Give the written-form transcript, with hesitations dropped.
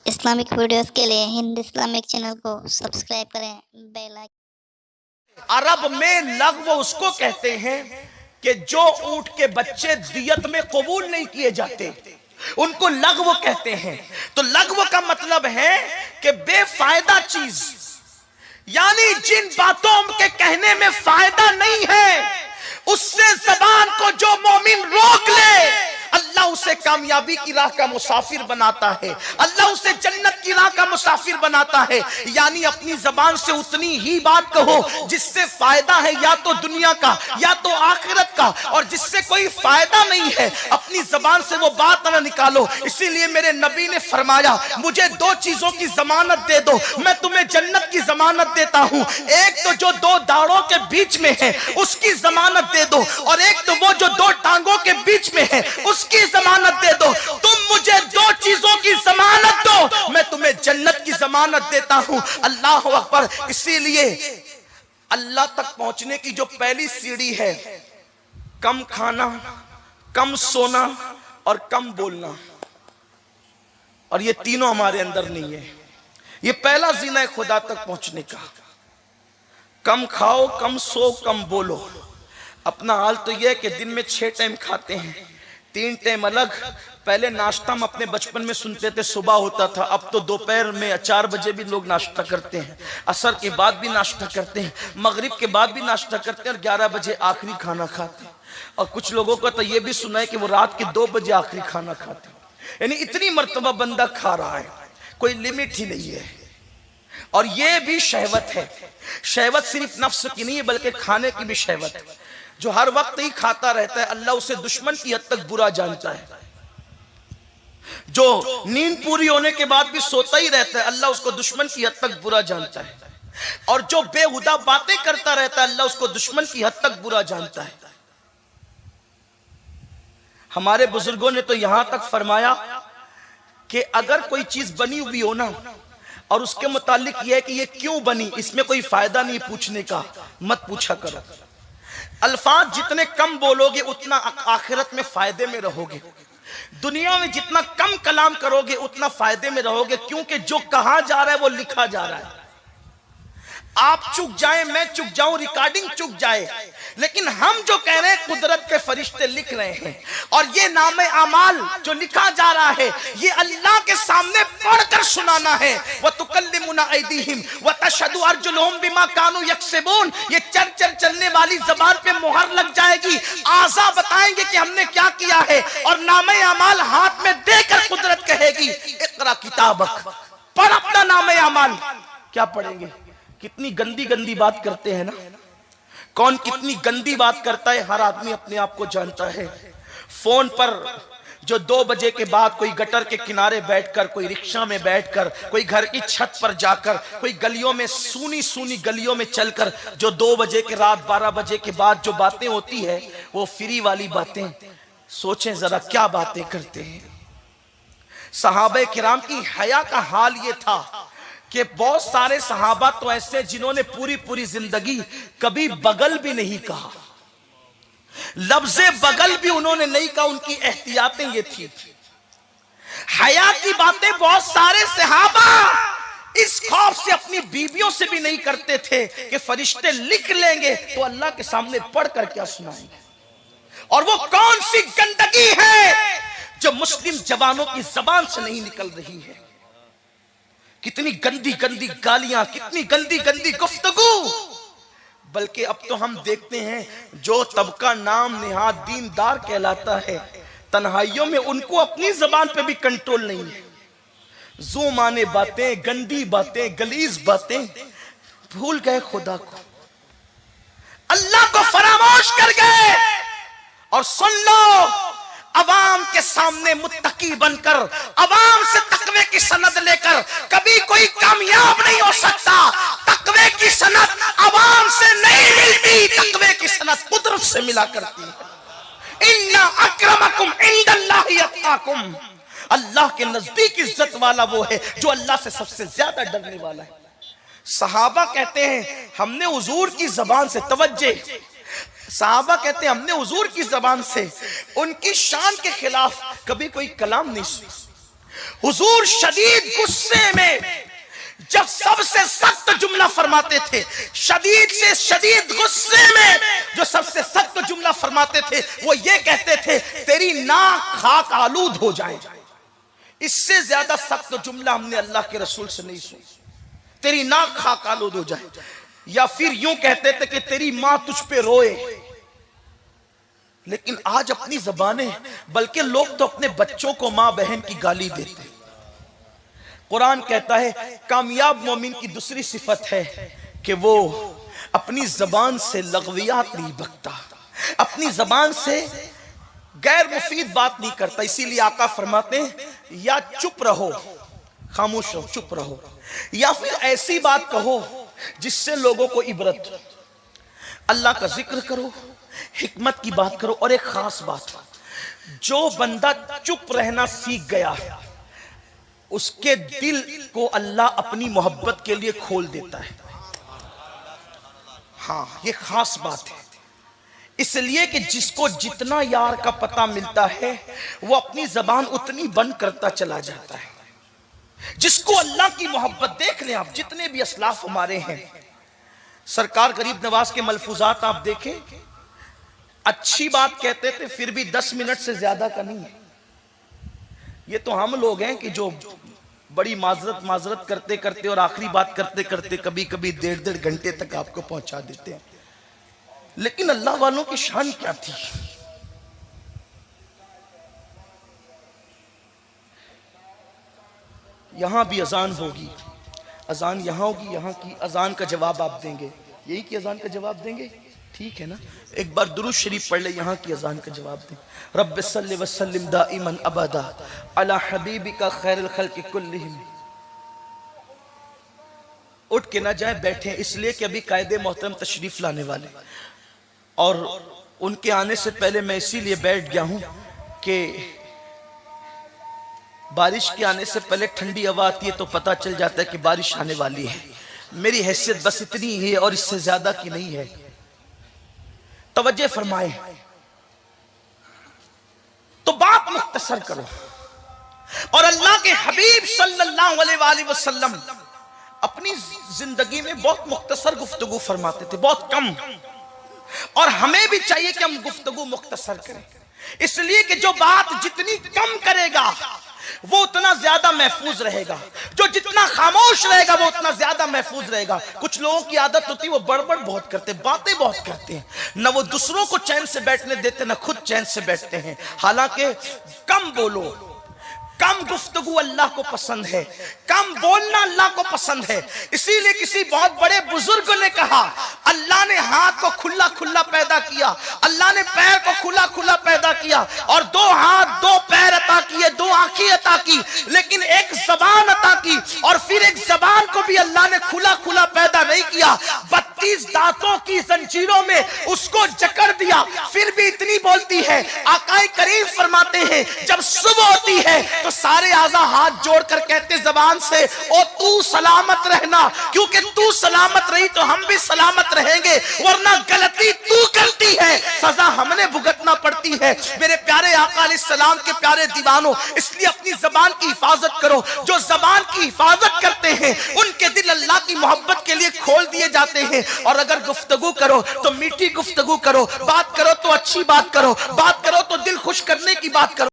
Islamic videos के लिए Hind Islamic channel को सब्सक्राइब करें, बेल आइकन। अरब में लग़्व उसको कहते हैं कि जो ऊंट के बच्चे दियत में कबूल नहीं किए जाते उनको लग़्व कहते हैं। तो लग़्व का मतलब है कि बेफायदा चीज, यानी जिन बातों के कहने में फायदा नहीं है उससे जबान को जो मोमिन रोक ले अल्लाह उसे कामयाबी की राह का मुसाफिर बनाता है, अल्लाह उसे जन्नत की राह का मुसाफिर बनाता है। यानी अपनी जबान से उतनी ही बात कहो जिससे फायदा है या तो दुनिया का या तो आखिरत का, और जिससे कोई फायदा नहीं है अपनी जबान से वो बात ना निकालो। इसीलिए मेरे नबी ने फरमाया, मुझे दो चीजों की जमानत दे दो, मैं तुम्हें जन्नत की जमानत देता हूं। एक तो जो दो दाढ़ों के बीच में है उसकी जमानत दे दो, और एक तो वो जो दो टांगों के बीच में है उसकी जमानत दे दो। तुम मुझे दो चीजों की जमानत दो, मैं तुम्हें जन्नत की जमानत देता हूं। अल्लाह अकबर। इसीलिए अल्लाह तक पहुंचने की जो पहली सीढ़ी है, कम खाना, कम सोना और कम बोलना, और ये तीनों हमारे अंदर नहीं है। ये पहला ज़िना है खुदा तक पहुंचने का। कम खाओ, कम सो, कम बोलो। अपना हाल तो यह है कि दिन में 6 टाइम खाते हैं, 3 टाइम अलग। पहले नाश्ता हम अपने बचपन में सुनते थे सुबह होता था, अब तो दोपहर में 4 बजे भी लोग नाश्ता करते हैं, असर के बाद भी नाश्ता करते हैं, मगरिब के बाद भी नाश्ता करते हैं, और 11 बजे आखिरी खाना खाते हैं। और कुछ लोगों को तो ये भी सुना है कि वो रात के 2 बजे आखिरी खाना खाते हैं। यानी इतनी मर्तबा बंदा खा रहा है, कोई लिमिट ही नहीं है। और ये भी शहवत है। शहवत सिर्फ नफ्स की नहीं है बल्कि खाने की भी शहवत है। जो हर वक्त ही खाता रहता है अल्लाह उसे दुश्मन की हद तक बुरा जानता है। जो नींद पूरी होने के बाद भी सोता ही रहता है अल्लाह उसको दुश्मन की हद तक बुरा जानता है। और जो बेहुदा बातें करता रहता है अल्लाह उसको दुश्मन की हद तक बुरा जानता है। हमारे बुजुर्गों ने तो यहां तक फरमाया कि अगर कोई चीज बनी हुई हो ना और उसके मुतालिक यह है कि ये क्यों बनी, इसमें कोई फायदा नहीं पूछने का, मत पूछा करो। अल्फाज जितने कम बोलोगे उतना आखिरत में फायदे में रहोगे। दुनिया में जितना कम कलाम करोगे उतना फायदे में रहोगे, क्योंकि जो कहा जा रहा है वो लिखा जा रहा है। आप चुक जाए, मैं चुक जाऊं, रिकॉर्डिंग चुक जाए, लेकिन हम जो कह रहे हैं कुदरत के फरिश्ते लिख रहे हैं। और ये नामे अमाल जो लिखा जा रहा है ये अल्लाह के सामने पढ़कर सुनाना है। व तुकल्लिमुना ऐदीहिम व तशहदु अर्जुलुहुम बिमा कानू यक्सिबून। ये चल चलने वाली जबान पे मुहर लग जाएगी, आज़ा बताएंगे कि हमने क्या किया है, और नामे अमाल हाथ में देकर कुदरत कहेगी इक़रा किताबक, पढ़ अपना नामे अमाल। क्या पढ़ेंगे? कितनी गंदी गंदी बात करते हैं ना। कौन कितनी गंदी बात करता है हर आदमी अपने आप को जानता है। फोन पर जो 2 बजे के बाद कोई गटर के किनारे बैठकर, कोई रिक्शा में बैठकर, कोई घर की छत पर जाकर, कोई गलियों में सूनी सूनी गलियों में चलकर जो 2 बजे के रात 12 बजे के बाद जो बातें होती है वो फ्री वाली बातें। सोचें जरा क्या बातें करते हैं। सहाबे किराम की हया का हाल ये था कि बहुत सारे सहाबा तो ऐसे जिन्होंने पूरी पूरी जिंदगी कभी बगल भी नहीं कहा, लफ्ज़े बगल भी उन्होंने नहीं कहा। उनकी एहतियातें ये थी। हया की बातें बहुत सारे सहाबा इस खौफ से अपनी बीवियों से भी नहीं करते थे कि फरिश्ते लिख लेंगे तो अल्लाह के सामने पढ़कर क्या सुनाएंगे। और वो कौन सी गंदगी है जो मुस्लिम जवानों की जबान से नहीं निकल रही है। कितनी गंदी गंदी गालियां, कितनी गंदी गंदी गुफ्तगू। बल्कि अब तो हम देखते हैं जो तबका नाम निहाद दीनदार कहलाता है, तन्हाइयों में उनको अपनी जबान पे भी कंट्रोल नहीं है। जो माने बातें, गंदी बातें, गलीज बातें, भूल गए खुदा को, अल्लाह को फरामोश कर गए। और सुन लो, अवाम के सामने मुत्तकी बनकर, अवाम से तकवे की सनद लेकर कभी कोई कामयाब नहीं हो सकता। तकवे की सनद अवाम से नहीं मिलती, तकवे की सनद कुदरत से मिला करती है। इन्ना अक्रमकुम इंदल्लाहि अत्काकुम। अल्लाह के नजदीक इज्जत वाला वो है जो अल्लाह से सबसे ज्यादा डरने वाला है। सहाबा कहते हैं हमने हुजूर की जबान से, तवज्जे, साहबा कहते हैं हमने हुजूर की जबान से उनकी शान के खिलाफ कभी कोई कलाम नहीं सुना। हुजूर शदीद गुस्से में जब सबसे सख्त जुमला फरमाते थे, शदीद से शदीद गुस्से में जो सबसे सख्त जुमला फरमाते थे, वो ये कहते थे तेरी नाक खाक आलूद हो जाए। इससे ज्यादा सख्त जुमला हमने अल्लाह के रसूल से नहीं सुना, तेरी नाक खाक आलूद हो जाए। या फिर यूं कहते थे कि तेरी मां तुझ पे रोए। लेकिन आज अपनी ज़बानें, बल्कि लोग तो अपने बच्चों को मां बहन की गाली देते हैं। कुरान कहता है कामयाब मोमिन की दूसरी सिफत है कि वो अपनी जबान से लग़वियात नहीं बकता, अपनी जबान से गैर मुफीद बात नहीं करता। इसीलिए आका फरमाते हैं या चुप रहो, खामोश रहो, चुप रहो, या फिर ऐसी बात कहो जिससे लोगों को इबरत हो। अल्लाह का जिक्र करो, हिकमत की बात करो। और एक खास बात, जो बंदा चुप रहना सीख गया उसके दिल को अल्लाह अपनी मोहब्बत के लिए खोल देता है। हाँ, ये खास बात है। इसलिए कि जिसको जितना यार का पता मिलता है वो अपनी जबान उतनी बंद करता चला जाता है। जिसको अल्लाह की मोहब्बत, देख लें आप, जितने भी असलाफ हमारे हैं, सरकार गरीब नवाज के मलफूजात आप देखें, अच्छी बात कहते थे फिर भी 10 मिनट से ज्यादा का नहीं है। ये तो हम लोग हैं कि जो बड़ी माजरत करते करते और आखिरी बात करते करते कभी कभी 1.5 घंटे तक आपको पहुंचा देते हैं। लेकिन अल्लाह वालों की शान क्या थी। यहां भी अजान होगी, अजान यहां होगी, यहां की अजान का जवाब आप देंगे, यही की अजान का जवाब देंगे, ठीक है ना। एक बार दुरूद शरीफ पढ़ ले, यहाँ की अजान का जवाब दें। रब्बि सल्लि व सल्लिम दाइमन अबदा अला हबीबिका खैरुल खल्क़ि कुल्लिहिम। उठ के ना जाए, बैठे, इसलिए कि अभी कायदे मोहतरम तशरीफ लाने वाले, और उनके आने से पहले मैं इसीलिए बैठ गया हूं कि बारिश के आने से पहले ठंडी हवा आती है तो पता चल जाता है कि बारिश आने वाली है। मेरी हैसियत बस इतनी ही है और इससे ज्यादा की नहीं है। तवज्जो फरमाए, तो बात मुख्तसर करो। और अल्लाह के हबीब सल्लल्लाहु अलैहि वसल्लम अपनी जिंदगी में बहुत मुख्तसर गुफ्तगू फरमाते थे, बहुत कम। और हमें भी चाहिए कि हम गुफ्तगू मुख्तसर करें, इसलिए कि जो बात जितनी कम करेगा वो उतना ज्यादा महफूज रहेगा, जो जितना खामोश रहेगा वो उतना ज्यादा महफूज रहेगा। कुछ लोगों की आदत होती है वो बड़बड़ बहुत करते, बातें बहुत करते हैं, न वो दूसरों को चैन से बैठने देते न खुद चैन से बैठते हैं। हालांकि कम बोलो, कम गुफ्तगू अल्लाह को पसंद है, कम बोलना अल्लाह को पसंद है। इसीलिए किसी बहुत बड़े बुजुर्ग ने कहा, अल्लाह ने हाथ को खुला खुला पैदा किया, अल्लाह ने पैर को खुला खुला पैदा किया, और 2 हाथ 2 पैर अता किए, 2 आंखें अता की, लेकिन एक जबान अता की। और फिर एक जबान को भी अल्लाह ने खुला खुला पैदा नहीं किया, 32 दांतों की जंजीरों में उसको जकड़ दिया, फिर भी इतनी बोलती है। आकाए करीम फरमाते हैं जब सुबह होती है तो सारे आज़ा हाथ जोड़कर कहते जबान से, ओ तू सलामत रहना, क्योंकि तू सलामत रही तो हम भी सलामत रहेंगे, वरना गलती तू करती है सजा हमने भुगतना पड़ती है। मेरे प्यारे आका अलैहिस्सलाम के प्यारे दीवानों, इसलिए अपनी जबान की हिफाजत करो। जो जबान की हिफाजत करते हैं उनके दिल अल्लाह की मोहब्बत के लिए खोल दिए जाते हैं। और अगर गुफ्तगू करो तो मीठी गुफ्तगू करो, बात करो तो अच्छी बात करो, बात करो तो दिल खुश करने की बात करो।